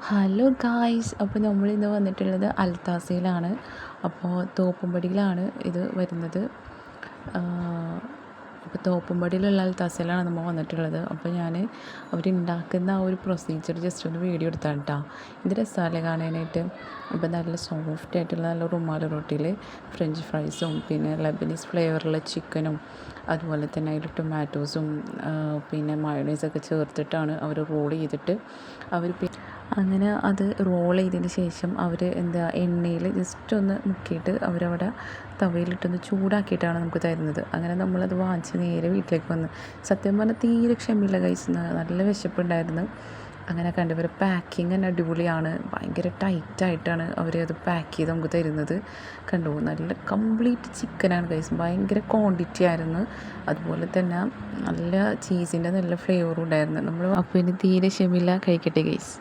Hello guys, അപ്പോൾ നമ്മളിന്ന് വന്നിട്ടുള്ളത് അൽത്താസയിലാണ്. അപ്പോൾ തോപ്പുംപടിയിലാണ് ഇത് വരുന്നത്. അപ്പോൾ തോപ്പുംപടിയിലുള്ള അൽത്താസയിലാണ് നമ്മൾ വന്നിട്ടുള്ളത്. അപ്പോൾ ഞാൻ അവരുണ്ടാക്കുന്ന ആ ഒരു പ്രൊസീജിയർ ജസ്റ്റ് ഒന്ന് വീഡിയോ എടുത്താണ് കേട്ടോ. ഇത് രസമല്ലേ കാണാനായിട്ട്. അപ്പോൾ നല്ല സോഫ്റ്റ് ആയിട്ടുള്ള നല്ല റുമാൽ റൊട്ടിയിൽ ഫ്രഞ്ച് ഫ്രൈസും പിന്നെ ലബനീസ് ഫ്ലേവറുള്ള ചിക്കനും അതുപോലെ തന്നെ അതിൽ ടൊമാറ്റോസും പിന്നെ മയോണൈസൊക്കെ ചേർത്തിട്ടാണ് അവർ റോൾ ചെയ്തിട്ട് അവർ അങ്ങനെ അത് റോൾ ചെയ്തതിന് ശേഷം അവർ എണ്ണയിൽ ജസ്റ്റ് ഒന്ന് മുക്കിയിട്ട് അവരവിടെ തവയിലിട്ടൊന്ന് ചൂടാക്കിയിട്ടാണ് നമുക്ക് തരുന്നത്. അങ്ങനെ നമ്മളത് വാങ്ങിച്ച് നേരെ വീട്ടിലേക്ക് വന്ന് സത്യം പറഞ്ഞാൽ തീരെ ക്ഷമയില്ല കഴിച്ച് നല്ല വിശപ്പുണ്ടായിരുന്നു. അങ്ങനെ കണ്ടവർ പാക്കിങ് തന്നെ അടിപൊളിയാണ്. ഭയങ്കര ടൈറ്റായിട്ടാണ് അവർ അത് പാക്ക് ചെയ്ത് നമുക്ക് തരുന്നത്. കണ്ടു, നല്ല കംപ്ലീറ്റ് ചിക്കനാണ് ഗൈസ്. ഭയങ്കര ക്വാണ്ടിറ്റി ആയിരുന്നു. അതുപോലെ തന്നെ നല്ല ചീസിൻ്റെ നല്ല ഫ്ലേവറും ഉണ്ടായിരുന്നു. നമ്മൾ അപ്പോൾ ഇനി തീരെ ക്ഷമയില്ല, കഴിക്കട്ടെ ഗൈസ്.